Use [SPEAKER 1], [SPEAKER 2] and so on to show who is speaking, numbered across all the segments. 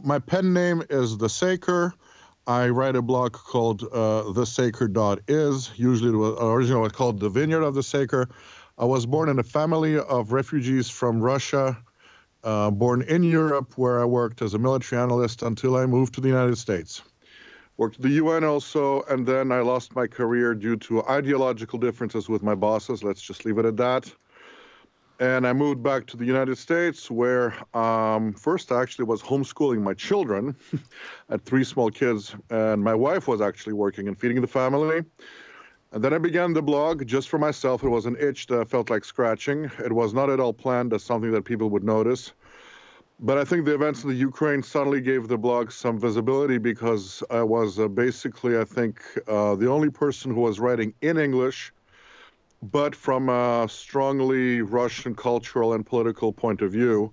[SPEAKER 1] my pen name is The Saker. I write a blog called thesaker.is. Usually, originally it was called The Vineyard of the Saker. I was born in a family of refugees from Russia, born in Europe, where I worked as a military analyst until I moved to the United States. Worked at the UN also, and then I lost my career due to ideological differences with my bosses. Let's just leave it at that. And I moved back to the United States, where first I actually was homeschooling my children. I had 3 small kids, and my wife was actually working and feeding the family. And then I began the blog just for myself. It was an itch that I felt like scratching. It was not at all planned as something that people would notice. But I think the events in the Ukraine suddenly gave the blog some visibility, because I was basically, I think, the only person who was writing in English, but from a strongly Russian cultural and political point of view,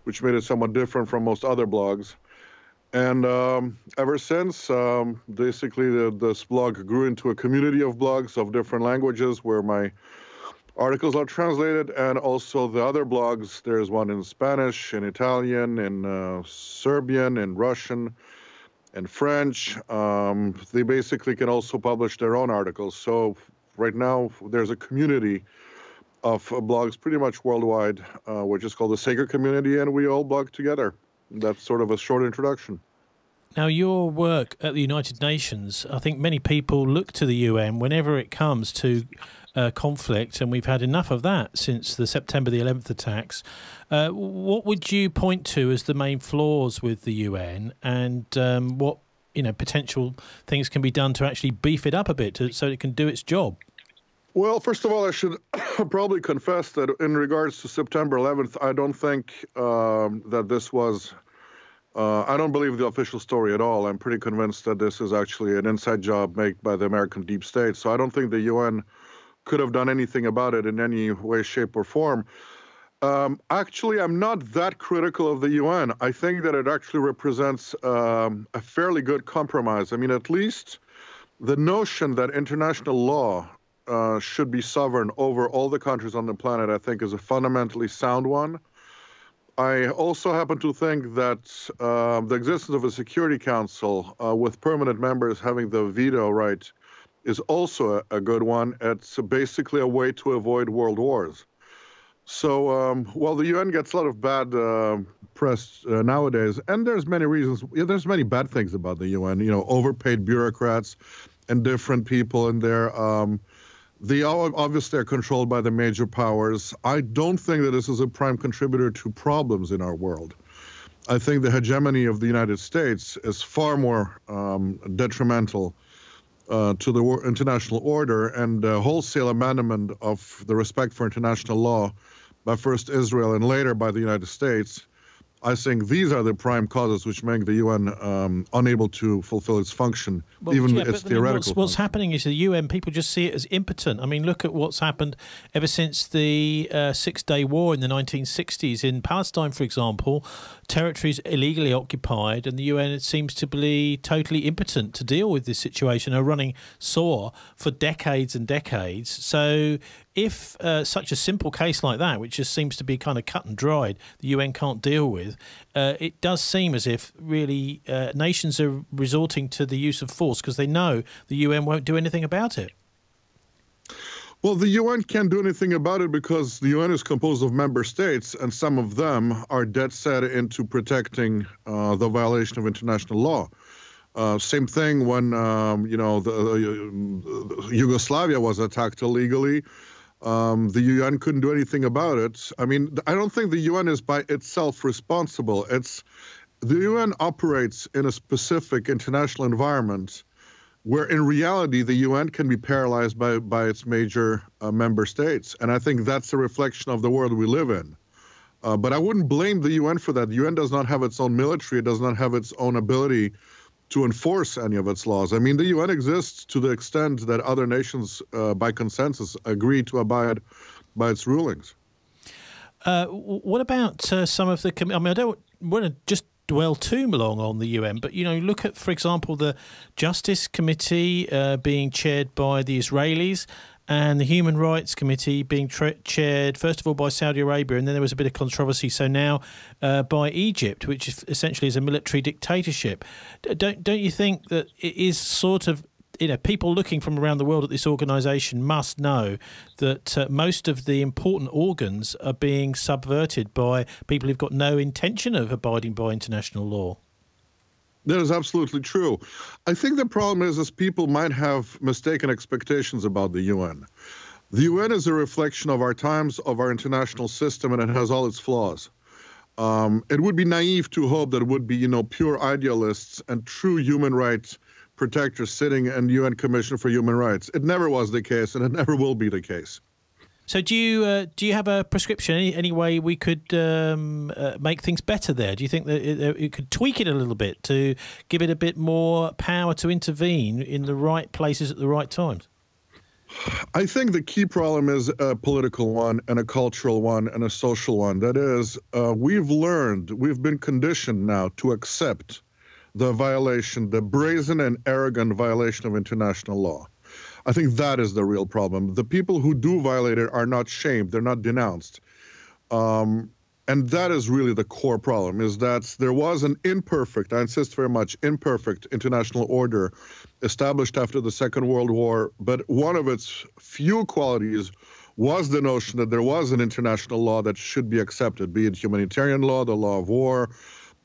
[SPEAKER 1] which made it somewhat different from most other blogs. And ever since, basically, this blog grew into a community of blogs of different languages where my articles are translated, and also the other blogs. There's one in Spanish, in Italian, in Serbian, in Russian, and French. They basically can also publish their own articles. So right now, there's a community of blogs pretty much worldwide, which is called the Saker community, and we all blog together. That's sort of a short introduction.
[SPEAKER 2] Now, your work at the United Nations, I think many people look to the UN whenever it comes to conflict, and we've had enough of that since the September the 11th attacks. What would you point to as the main flaws with the UN, and what potential things can be done to actually beef it up a bit so it can do its job?
[SPEAKER 1] Well, first of all, I should probably confess that in regards to September 11th, I don't think that this was, I don't believe the official story at all. I'm pretty convinced that this is actually an inside job made by the American deep state. So I don't think the UN could have done anything about it in any way, shape, or form. Actually, I'm not that critical of the UN. I think that it actually represents a fairly good compromise. I mean, at least the notion that international law should be sovereign over all the countries on the planet, I think, is a fundamentally sound one. I also happen to think that the existence of a Security Council with permanent members having the veto right is also a good one. It's basically a way to avoid world wars. So while the UN gets a lot of bad press nowadays, and there's many reasons, there's many bad things about the UN, overpaid bureaucrats and different people in there. They obviously are controlled by the major powers. I don't think that this is a prime contributor to problems in our world. I think the hegemony of the United States is far more detrimental to the international order, and wholesale abandonment of the respect for international law by first Israel and later by the United States. I think these are the prime causes which make the UN unable to fulfill its function, its theoretical.
[SPEAKER 2] What's happening is the UN, people just see it as impotent. I mean, look at what's happened ever since the Six-Day War in the 1960s in Palestine, for example. Territories illegally occupied, and the UN seems to be totally impotent to deal with this situation, are running sore for decades and decades. So if such a simple case like that, which just seems to be kind of cut and dried, the UN can't deal with, it does seem as if really nations are resorting to the use of force because they know the UN won't do anything about it.
[SPEAKER 1] Well, the UN can't do anything about it because the UN is composed of member states, and some of them are dead set into protecting the violation of international law. Same thing when Yugoslavia was attacked illegally. The UN couldn't do anything about it. I mean, I don't think the UN is by itself responsible. The UN operates in a specific international environment where in reality the UN can be paralyzed by its major member states. And I think that's a reflection of the world we live in. But I wouldn't blame the UN for that. The UN does not have its own military. It does not have its own ability to enforce any of its laws. I mean, the UN exists to the extent that other nations, by consensus, agree to abide by its rulings.
[SPEAKER 2] What about some of the... I mean, I don't want to just dwell too long on the UN, but, look at, for example, the Justice Committee being chaired by the Israelis, and the Human Rights Committee being chaired, first of all, by Saudi Arabia, and then there was a bit of controversy, so now by Egypt, which is essentially is a military dictatorship. Don't you think that it is sort of, people looking from around the world at this organisation must know that most of the important organs are being subverted by people who've got no intention of abiding by international law?
[SPEAKER 1] That is absolutely true. I think the problem is people might have mistaken expectations about the UN. The UN is a reflection of our times, of our international system, and it has all its flaws. It would be naive to hope that it would be, pure idealists and true human rights protectors sitting in the UN Commission for Human Rights. It never was the case, and it never will be the case.
[SPEAKER 2] So do you have a prescription, any way we could make things better there? Do you think that it could tweak it a little bit to give it a bit more power to intervene in the right places at the right times?
[SPEAKER 1] I think the key problem is a political one and a cultural one and a social one. That is, we've been conditioned now to accept the brazen and arrogant violation of international law. I think that is the real problem. The people who do violate it are not shamed, they're not denounced. And that is really the core problem, is that there was an imperfect, I insist very much, imperfect international order established after the Second World War, but one of its few qualities was the notion that there was an international law that should be accepted, be it humanitarian law, the law of war,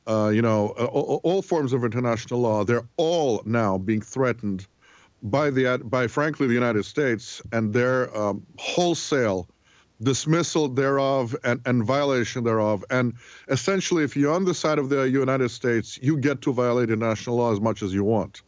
[SPEAKER 1] all forms of international law. They're all now being threatened by frankly the United States and their wholesale dismissal thereof and violation thereof. And essentially, if you're on the side of the United States, you get to violate international law as much as you want.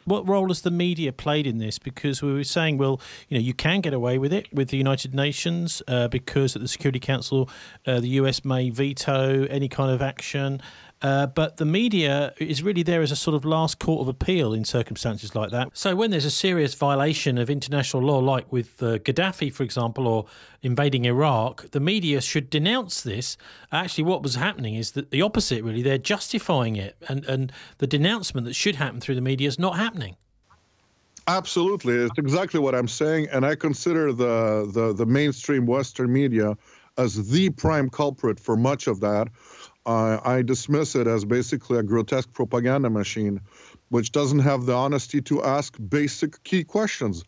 [SPEAKER 2] What role has the media played in this? Because we were saying, well, you can get away with it with the United Nations because at the Security Council, the US may veto any kind of action. But the media is really there as a sort of last court of appeal in circumstances like that. So when there's a serious violation of international law, like with Gaddafi, for example, or invading Iraq, the media should denounce this. Actually, what was happening is that the opposite, really. They're justifying it. And the denouncement that should happen through the media is not happening.
[SPEAKER 1] Absolutely. It's exactly what I'm saying. And I consider the mainstream Western media as the prime culprit for much of that. I dismiss it as basically a grotesque propaganda machine, which doesn't have the honesty to ask basic key questions.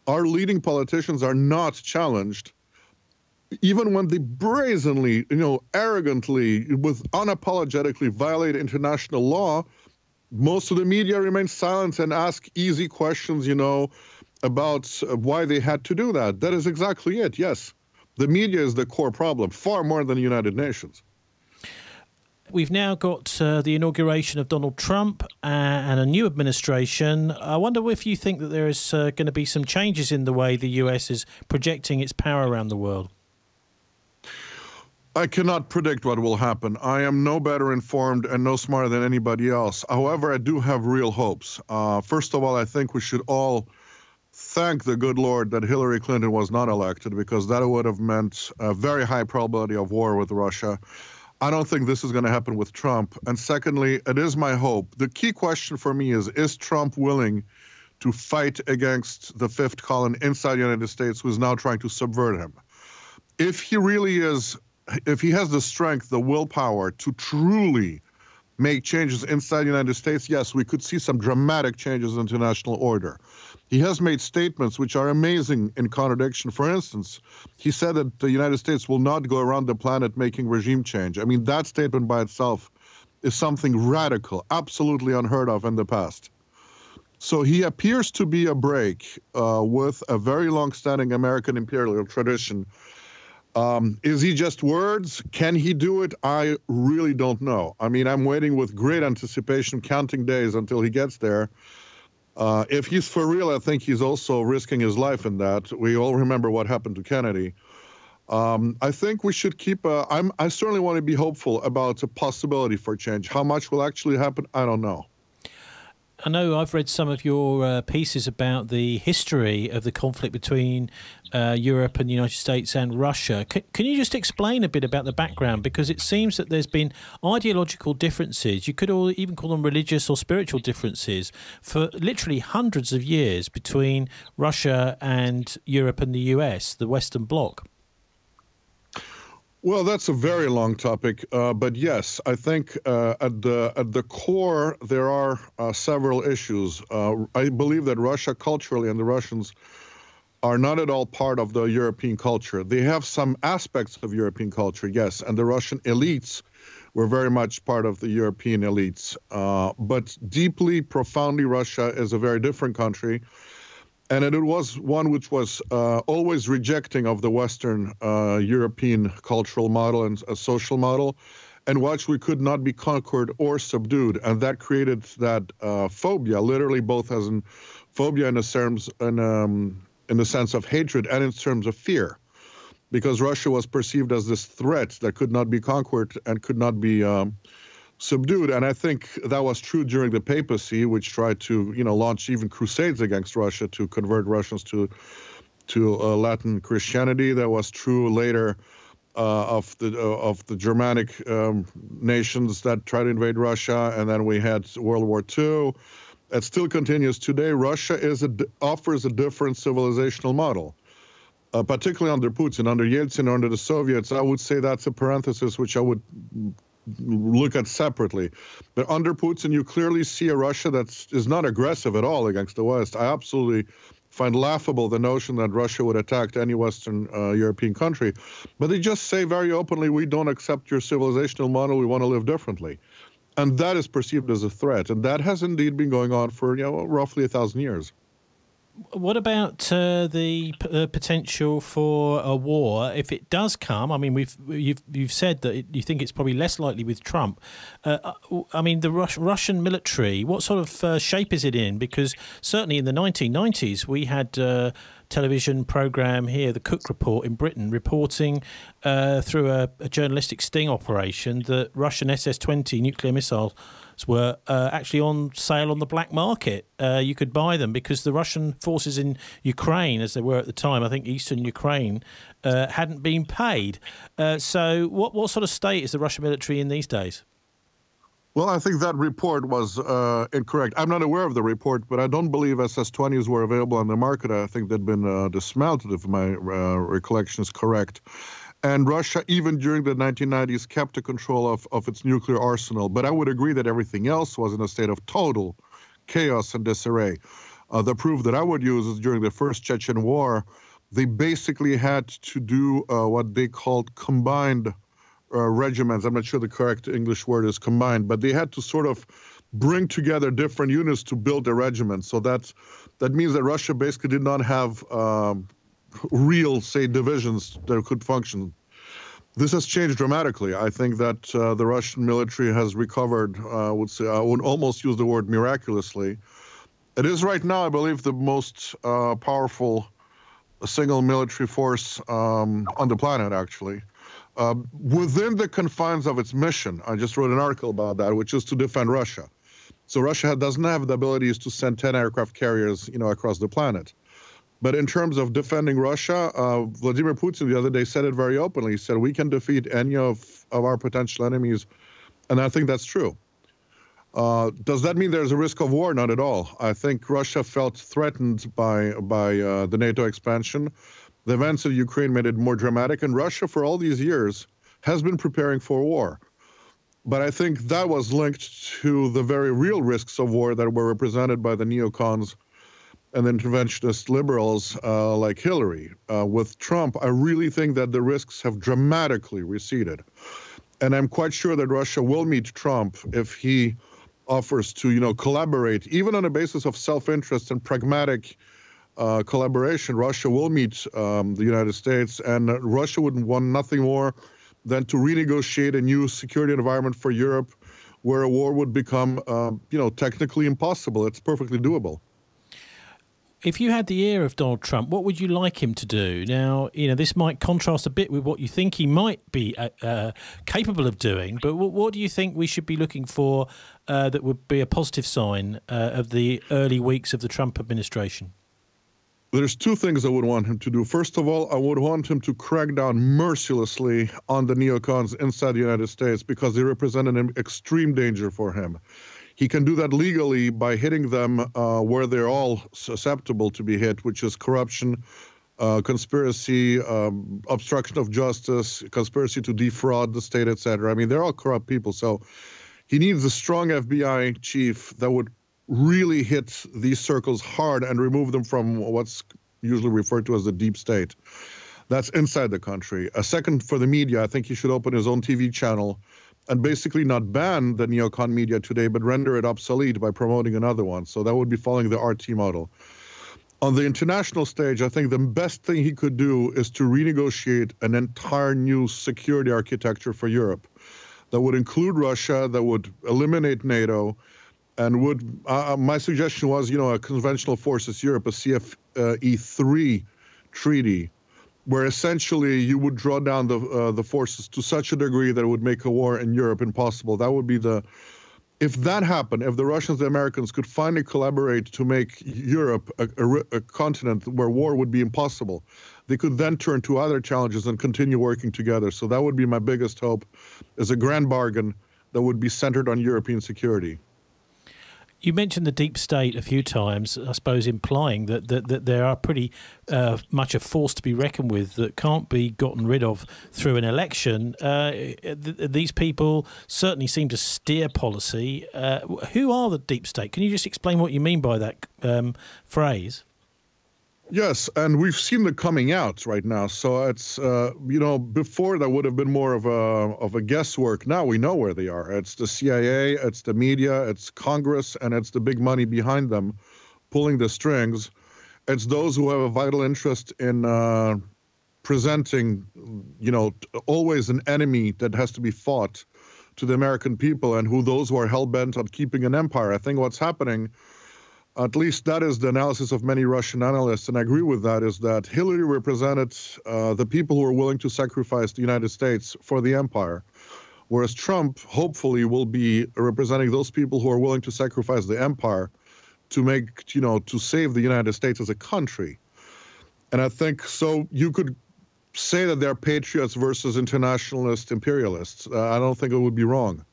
[SPEAKER 1] Our leading politicians are not challenged, even when they brazenly, arrogantly, unapologetically violate international law. Most of the media remain silent and ask easy questions, about why they had to do that. That is exactly it, yes. The media is the core problem, far more than the United Nations.
[SPEAKER 2] We've now got the inauguration of Donald Trump and a new administration. I wonder if you think that there is going to be some changes in the way the US is projecting its power around the world.
[SPEAKER 1] I cannot predict what will happen. I am no better informed and no smarter than anybody else. However, I do have real hopes. First of all, I think we should all thank the good Lord that Hillary Clinton was not elected, because that would have meant a very high probability of war with Russia. I don't think this is going to happen with Trump. And secondly, it is my hope. The key question for me is Trump willing to fight against the fifth column inside the United States, who is now trying to subvert him? If he really is, if he has the strength, the willpower to truly make changes inside the United States, yes, we could see some dramatic changes in international order. He has made statements which are amazing in contradiction. For instance, he said that the United States will not go around the planet making regime change. I mean, that statement by itself is something radical, absolutely unheard of in the past. So he appears to be a break with a very long-standing American imperial tradition. Is he just words? Can he do it? I really don't know. I mean, I'm waiting with great anticipation, counting days until he gets there. If he's for real, I think he's also risking his life in that. We all remember what happened to Kennedy. I think we should keep I certainly want to be hopeful about a possibility for change. How much will actually happen, I don't know.
[SPEAKER 2] I know I've read some of your pieces about the history of the conflict between Europe and the United States and Russia. Can you just explain a bit about the background? Because it seems that there's been ideological differences. You could even call them religious or spiritual differences for literally hundreds of years between Russia and Europe and the US, the Western Bloc.
[SPEAKER 1] Well, that's a very long topic, but yes, I think at the core there are several issues. I believe that Russia culturally and the Russians are not at all part of the European culture. They have some aspects of European culture, yes, and the Russian elites were very much part of the European elites. But deeply, profoundly, Russia is a very different country. And it was one which was always rejecting of the Western European cultural model and social model, and which we could not be conquered or subdued. And that created that phobia, literally both as in phobia in the sense of hatred and in terms of fear, because Russia was perceived as this threat that could not be conquered and could not be subdued. And I think that was true during the papacy, which tried to, launch even crusades against Russia to convert Russians to Latin Christianity. That was true later of the Germanic nations that tried to invade Russia, and then we had World War II. It still continues today. Russia offers a different civilizational model. Particularly under Putin, under Yeltsin, under the Soviets. I would say that's a parenthesis which I would look at separately. But under Putin, you clearly see a Russia that is not aggressive at all against the West. I absolutely find laughable the notion that Russia would attack any Western European country. But they just say very openly, we don't accept your civilizational model, we want to live differently. And that is perceived as a threat. And that has indeed been going on for roughly 1,000 years.
[SPEAKER 2] What about the potential for a war if it does come? I mean, you've said that you think it's probably less likely with Trump. I mean, the Russian military, what sort of shape is it in? Because certainly in the 1990s, we had a television program here, the Cook Report in Britain, reporting through a journalistic sting operation that Russian SS-20 nuclear missiles were actually on sale on the black market. You could buy them because the Russian forces in Ukraine, as they were at the time, I think eastern Ukraine, hadn't been paid. So what sort of state is the Russian military in these days?
[SPEAKER 1] Well, I think that report was incorrect. I'm not aware of the report, but I don't believe SS-20s were available on the market. I think they'd been dismantled, if my recollection is correct. And Russia, even during the 1990s, kept a control of its nuclear arsenal. But I would agree that everything else was in a state of total chaos and disarray. The proof that I would use is during the first Chechen war, they basically had to do what they called combined regiments. I'm not sure the correct English word is combined, but they had to sort of bring together different units to build a regiment. So that means that Russia basically did not have real, say, divisions that could function. This has changed dramatically. I think that the Russian military has recovered, I would almost use the word miraculously. It is right now, I believe, the most powerful single military force on the planet, actually. Within the confines of its mission, I just wrote an article about that, which is to defend Russia. So Russia doesn't have the abilities to send 10 aircraft carriers, across the planet. But in terms of defending Russia, Vladimir Putin the other day said it very openly. He said, we can defeat any of our potential enemies. And I think that's true. Does that mean there's a risk of war? Not at all. I think Russia felt threatened by the NATO expansion. The events of Ukraine made it more dramatic. And Russia, for all these years, has been preparing for war. But I think that was linked to the very real risks of war that were represented by the neocons and interventionist liberals like Hillary. With Trump, I really think that the risks have dramatically receded. And I'm quite sure that Russia will meet Trump if he offers to, collaborate, even on a basis of self-interest and pragmatic collaboration. Russia will meet the United States, and Russia would want nothing more than to renegotiate a new security environment for Europe where a war would become, technically impossible. It's perfectly doable.
[SPEAKER 2] If you had the ear of Donald Trump, what would you like him to do? Now, this might contrast a bit with what you think he might be capable of doing, but what do you think we should be looking for that would be a positive sign of the early weeks of the Trump administration?
[SPEAKER 1] There's two things I would want him to do. First of all, I would want him to crack down mercilessly on the neocons inside the United States because they represent an extreme danger for him. He can do that legally by hitting them where they're all susceptible to be hit, which is corruption, conspiracy, obstruction of justice, conspiracy to defraud the state, etc. I mean, they're all corrupt people. So he needs a strong FBI chief that would really hit these circles hard and remove them from what's usually referred to as the deep state. That's inside the country. A second, for the media, I think he should open his own TV channel and basically not ban the neocon media today, but render it obsolete by promoting another one. So that would be following the RT model. On the international stage, I think the best thing he could do is to renegotiate an entire new security architecture for Europe that would include Russia, that would eliminate NATO, and would, my suggestion was, a conventional forces Europe, a CFE3 treaty, where essentially you would draw down the forces to such a degree that it would make a war in Europe impossible. That would be if that happened, if the Russians, the Americans could finally collaborate to make Europe a continent where war would be impossible, they could then turn to other challenges and continue working together. So that would be my biggest hope, is a grand bargain that would be centered on European security.
[SPEAKER 2] You mentioned the deep state a few times, I suppose implying that there are pretty much a force to be reckoned with that can't be gotten rid of through an election. These people certainly seem to steer policy. Who are the deep state? Can you just explain what you mean by that phrase?
[SPEAKER 1] Yes, and we've seen the coming out right now. So it's, before that would have been more of a guesswork. Now we know where they are. It's the CIA, it's the media, it's Congress, and it's the big money behind them pulling the strings. It's those who have a vital interest in presenting, always an enemy that has to be fought to the American people, and those who are hell-bent on keeping an empire. I think what's happening, at least that is the analysis of many Russian analysts, and I agree with that, is that Hillary represented the people who are willing to sacrifice the United States for the empire, whereas Trump, hopefully, will be representing those people who are willing to sacrifice the empire to save the United States as a country. And I think so you could say that they're patriots versus internationalist imperialists. I don't think it would be wrong.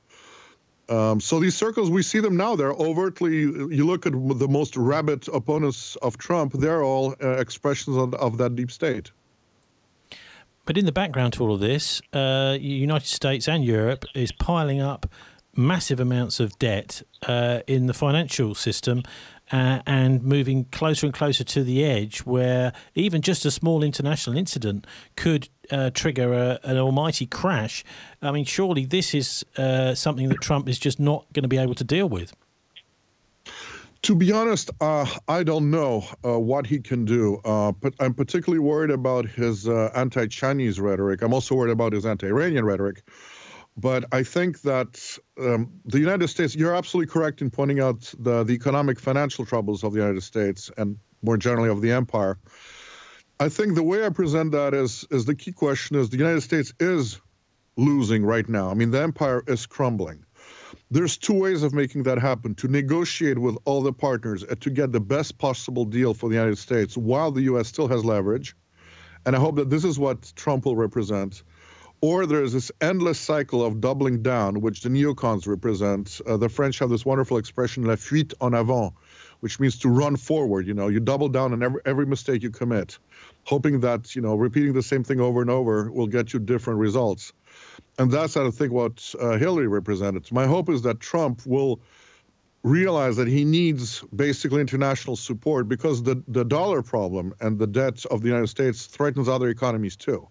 [SPEAKER 1] So these circles, we see them now. They're overtly, you look at the most rabid opponents of Trump, they're all expressions of that deep state.
[SPEAKER 2] But in the background to all of this, the United States and Europe is piling up massive amounts of debt in the financial system and moving closer and closer to the edge where even just a small international incident could trigger an almighty crash. I mean, surely this is something that Trump is just not going to be able to deal with.
[SPEAKER 1] To be honest, I don't know what he can do, but I'm particularly worried about his anti-Chinese rhetoric. I'm also worried about his anti-Iranian rhetoric. But I think that the United States, you're absolutely correct in pointing out the economic financial troubles of the United States and more generally of the empire. I think the way I present that is the key question is the United States is losing right now. I mean, the empire is crumbling. There's two ways of making that happen: to negotiate with all the partners and to get the best possible deal for the United States while the U.S. still has leverage. And I hope that this is what Trump will represent. Or there's this endless cycle of doubling down, which the neocons represent. The French have this wonderful expression, la fuite en avant, which means to run forward. You double down on every mistake you commit, hoping that, repeating the same thing over and over will get you different results. And that's, I think, what Hillary represented. My hope is that Trump will realize that he needs basically international support because the dollar problem and the debt of the United States threatens other economies too.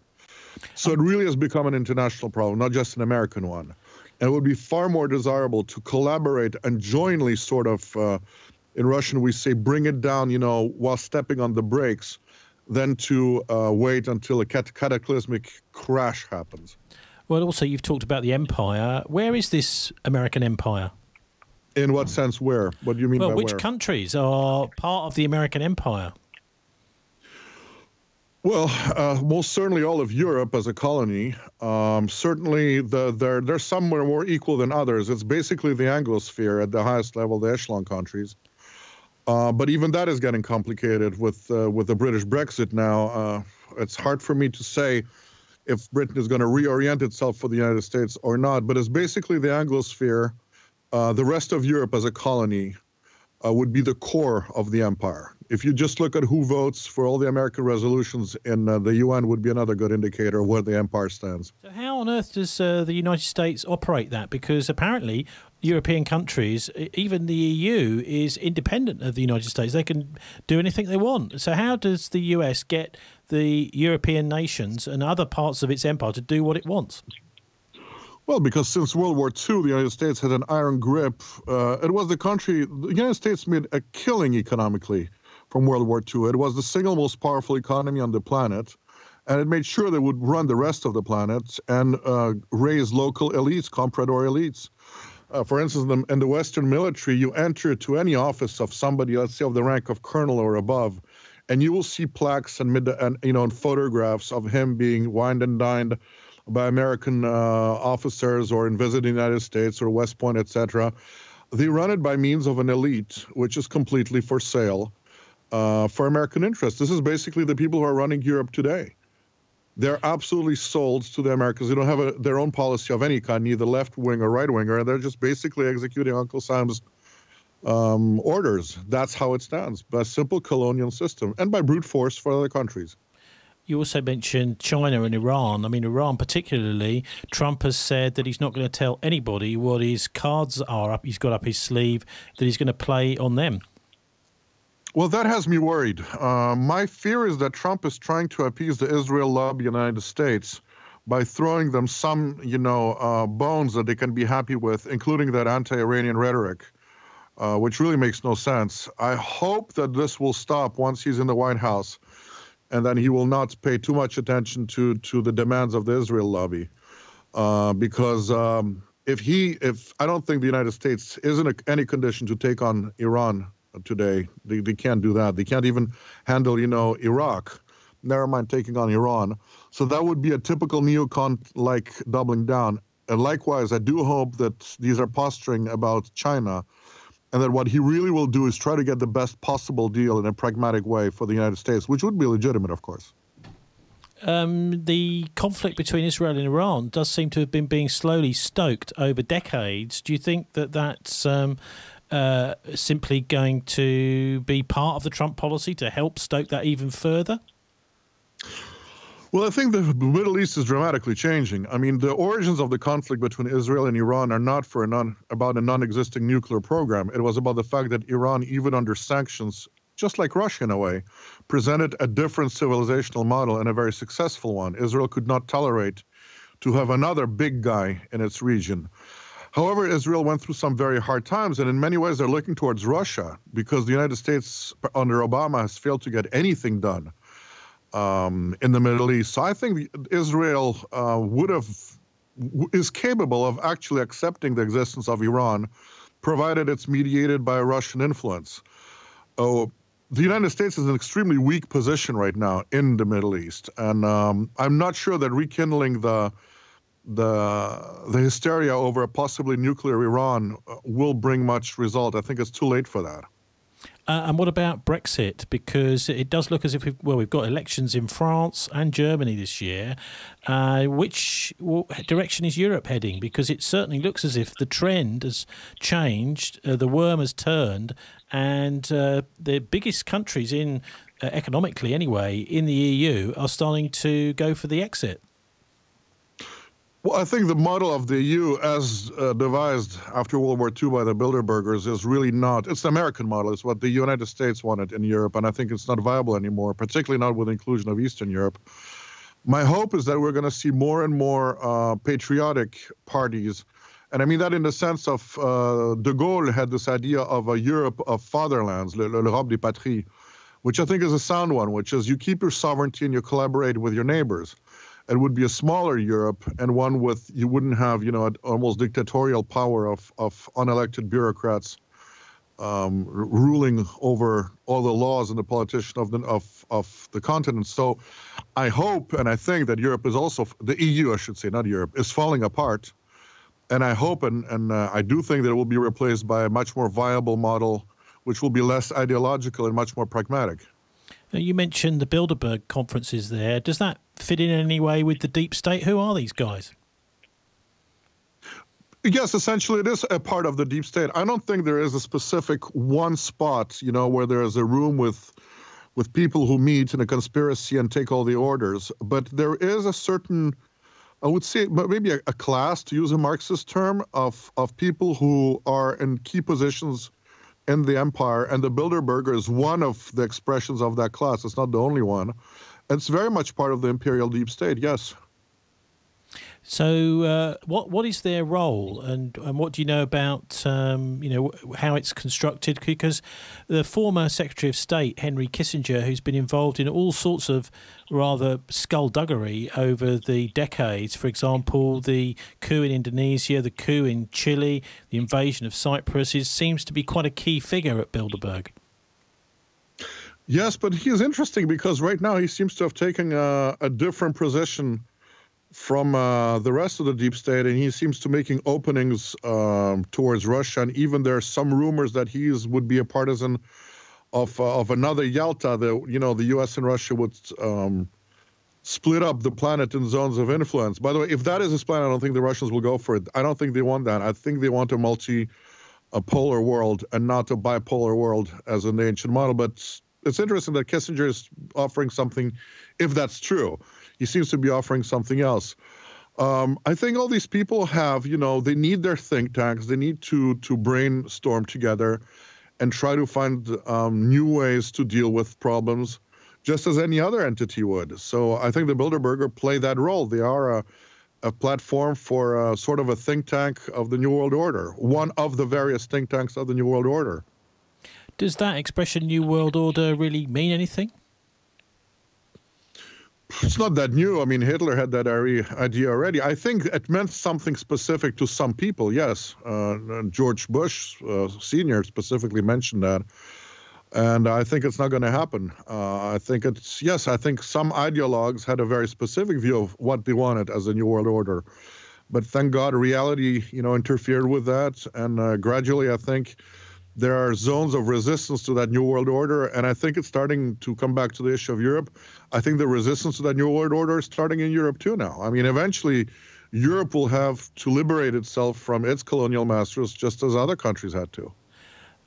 [SPEAKER 1] So it really has become an international problem, not just an American one. And it would be far more desirable to collaborate and jointly sort of, in Russian we say, bring it down, while stepping on the brakes, than to wait until a cataclysmic crash happens.
[SPEAKER 2] Well, also, you've talked about the empire. Where is this American empire?
[SPEAKER 1] In what sense? Where? What do you mean
[SPEAKER 2] Well,
[SPEAKER 1] by
[SPEAKER 2] which
[SPEAKER 1] where?
[SPEAKER 2] countries are part of the American empire?
[SPEAKER 1] Well, most certainly all of Europe as a colony. Certainly, they're somewhere more equal than others. It's basically the Anglosphere at the highest level, the echelon countries. But even that is getting complicated with the British Brexit now. It's hard for me to say if Britain is going to reorient itself for the United States or not. But it's basically the Anglosphere. The rest of Europe as a colony would be the core of the empire. If you just look at who votes for all the American resolutions in the UN, would be another good indicator of where the empire stands.
[SPEAKER 2] So how on earth does the United States operate that? Because apparently European countries, even the EU, is independent of the United States. They can do anything they want. So how does the US get the European nations and other parts of its empire to do what it wants?
[SPEAKER 1] Well, because since World War II, the United States had an iron grip. It was the United States made a killing economically from World War II. It was the single most powerful economy on the planet, and it made sure they would run the rest of the planet and raise local elites, comprador elites. For instance, in the Western military, you enter to any office of somebody, let's say of the rank of colonel or above, and you will see plaques and photographs of him being wined and dined by American officers or in visiting the United States or West Point, etc. They run it by means of an elite, which is completely for sale for American interests. This is basically the people who are running Europe today. They're absolutely sold to the Americans. They don't have their own policy of any kind, neither left wing or right winger, and they're just basically executing Uncle Sam's orders. That's how it stands, by a simple colonial system and by brute force for other countries.
[SPEAKER 2] You also mentioned China and Iran. I mean, Iran particularly, Trump has said that he's not going to tell anybody what his cards are he's got up his sleeve, that he's going to play on them.
[SPEAKER 1] Well, that has me worried. My fear is that Trump is trying to appease the Israel lobby in the United States by throwing them some, bones that they can be happy with, including that anti-Iranian rhetoric, which really makes no sense. I hope that this will stop once he's in the White House, and then he will not pay too much attention to the demands of the Israel lobby, because if I don't think the United States is in any condition to take on Iran today. They can't do that. They can't even handle, Iraq. Never mind taking on Iran. So that would be a typical neocon-like doubling down. And likewise, I do hope that these are posturing about China, and that what he really will do is try to get the best possible deal in a pragmatic way for the United States, which would be legitimate, of course.
[SPEAKER 2] The conflict between Israel and Iran does seem to have been being slowly stoked over decades. Do you think that that's simply going to be part of the Trump policy to help stoke that even further?
[SPEAKER 1] Well, I think the Middle East is dramatically changing. I mean, the origins of the conflict between Israel and Iran are not about a non-existing nuclear program. It was about the fact that Iran, even under sanctions, just like Russia in a way, presented a different civilizational model and a very successful one. Israel could not tolerate to have another big guy in its region. However, Israel went through some very hard times, and in many ways they're looking towards Russia because the United States under Obama has failed to get anything done in the Middle East. So I think Israel is capable of actually accepting the existence of Iran, provided it's mediated by Russian influence. The United States is in an extremely weak position right now in the Middle East, and I'm not sure that rekindling the hysteria over a possibly nuclear Iran will bring much result. I think it's too late for that.
[SPEAKER 2] And what about Brexit? Because it does look as if we've got elections in France and Germany this year. Which direction is Europe heading? Because it certainly looks as if the trend has changed, the worm has turned, and the biggest countries economically anyway, in the EU are starting to go for the exit.
[SPEAKER 1] Well, I think the model of the EU as devised after World War II by the Bilderbergers is really not, it's the American model. It's what the United States wanted in Europe, and I think it's not viable anymore, particularly not with the inclusion of Eastern Europe. My hope is that we're going to see more and more patriotic parties, and I mean that in the sense of de Gaulle had this idea of a Europe of fatherlands, l'Europe des patries, which I think is a sound one, which is you keep your sovereignty and you collaborate with your neighbors. It would be a smaller Europe, and one with, you wouldn't have, an almost dictatorial power of unelected bureaucrats ruling over all the laws and the politician of the continent. So I hope and I think that Europe is also, the EU, I should say, not Europe, is falling apart. And I hope and I do think that it will be replaced by a much more viable model, which will be less ideological and much more pragmatic.
[SPEAKER 2] You mentioned the Bilderberg conferences there. Does that fit in any way with the deep state? Who are these guys?
[SPEAKER 1] Yes, essentially it is a part of the deep state. I don't think there is a specific one spot, where there is a room with people who meet in a conspiracy and take all the orders. But there is a certain, I would say, maybe a class, to use a Marxist term, of people who are in key positions in the empire, and the Bilderberger is one of the expressions of that class. It's not the only one. It's very much part of the imperial deep state, yes.
[SPEAKER 2] So what is their role, and what do you know about how it's constructed? Because the former Secretary of State, Henry Kissinger, who's been involved in all sorts of rather skullduggery over the decades, for example, the coup in Indonesia, the coup in Chile, the invasion of Cyprus, seems to be quite a key figure at Bilderberg.
[SPEAKER 1] Yes, but he is interesting because right now he seems to have taken a different position from the rest of the deep state, and he seems to making openings towards Russia, and even there are some rumors that he would be a partisan of another Yalta. The U.S. and Russia would split up the planet in zones of influence. By the way, if that is his plan, I don't think the Russians will go for it. I don't think they want that. I think they want a polar world and not a bipolar world as in the ancient model. But it's interesting that Kissinger is offering something, if that's true. He seems to be offering something else. I think all these people have, they need their think tanks. They need to brainstorm together and try to find new ways to deal with problems, just as any other entity would. So I think the Bilderberger play that role. They are a platform for sort of a think tank of the New World Order, one of the various think tanks of the New World Order.
[SPEAKER 2] Does that expression New World Order really mean anything?
[SPEAKER 1] It's not that new. I mean, Hitler had that idea already. I think it meant something specific to some people, yes. George Bush Sr. specifically mentioned that. And I think it's not going to happen. I think some ideologues had a very specific view of what they wanted as a New World Order. But thank God reality, interfered with that. And gradually, I think there are zones of resistance to that New World Order, and I think it's starting to come back to the issue of Europe. I think the resistance to that New World Order is starting in Europe too now. I mean, eventually, Europe will have to liberate itself from its colonial masters, just as other countries had to.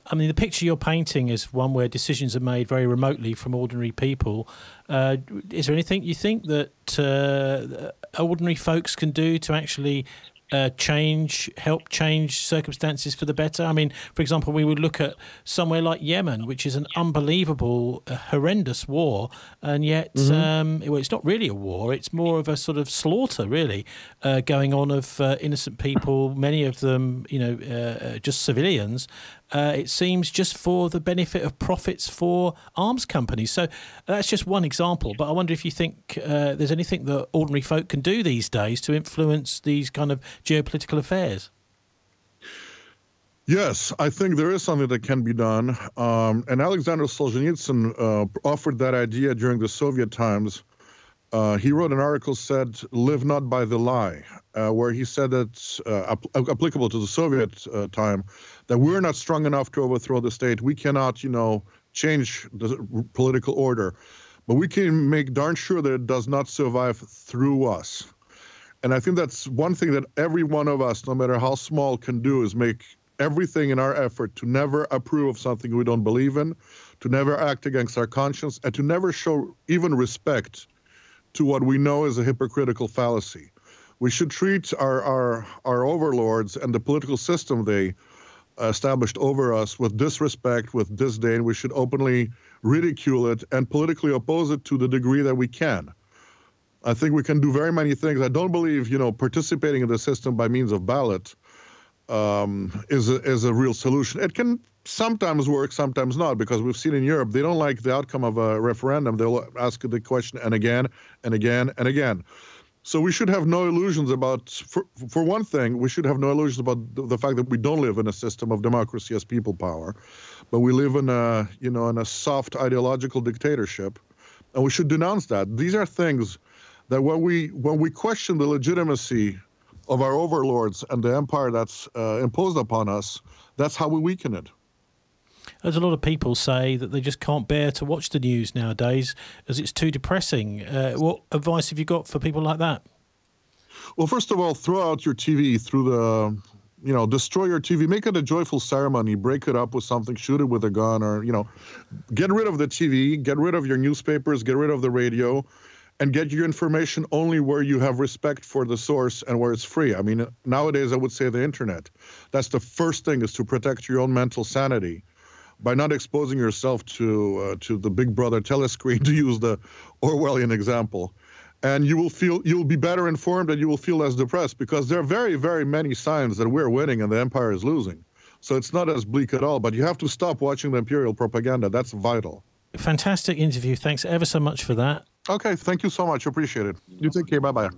[SPEAKER 2] I mean, the picture you're painting is one where decisions are made very remotely from ordinary people. Is there anything you think that ordinary folks can do to actually help change circumstances for the better? I mean, for example, we would look at somewhere like Yemen, which is an unbelievable, horrendous war, and yet, well, it's not really a war, it's more of a sort of slaughter, really, going on of innocent people, many of them, just civilians. It seems just for the benefit of profits for arms companies. So that's just one example. But I wonder if you think there's anything that ordinary folk can do these days to influence these kind of geopolitical affairs.
[SPEAKER 1] Yes, I think there is something that can be done. And Alexander Solzhenitsyn offered that idea during the Soviet times. He wrote an article said, "Live not by the lie," where he said that, applicable to the Soviet time, that we're not strong enough to overthrow the state. We cannot, change the political order, but we can make darn sure that it does not survive through us. And I think that's one thing that every one of us, no matter how small, can do, is make everything in our effort to never approve of something we don't believe in, to never act against our conscience, and to never show even respect to what we know is a hypocritical fallacy. We should treat our overlords and the political system they established over us with disrespect, with disdain. We should openly ridicule it and politically oppose it to the degree that we can. I think we can do very many things. I don't believe, participating in the system by means of ballot is a real solution. It can sometimes work, sometimes not, because we've seen in Europe, they don't like the outcome of a referendum. They'll ask the question and again and again and again. So we should have no illusions about, for one thing, we should have no illusions about the fact that we don't live in a system of democracy as people power, but we live in a, in a soft ideological dictatorship, and we should denounce that. These are things that when we question the legitimacy of our overlords and the empire that's imposed upon us, that's how we weaken it.
[SPEAKER 2] As a lot of people say that they just can't bear to watch the news nowadays as it's too depressing. What advice have you got for people like that?
[SPEAKER 1] Well, first of all, throw out your TV through the, destroy your TV. Make it a joyful ceremony. Break it up with something. Shoot it with a gun, or, get rid of the TV. Get rid of your newspapers. Get rid of the radio. And get your information only where you have respect for the source and where it's free. I mean, nowadays, I would say the internet. That's the first thing, is to protect your own mental sanity by not exposing yourself to the Big Brother telescreen, to use the Orwellian example. And you'll be better informed, and you will feel less depressed, because there are very, very many signs that we're winning and the empire is losing. So it's not as bleak at all, but you have to stop watching the imperial propaganda. That's vital.
[SPEAKER 2] Fantastic interview. Thanks ever so much for that.
[SPEAKER 1] Okay, thank you so much. Appreciate it. You take care. Bye-bye.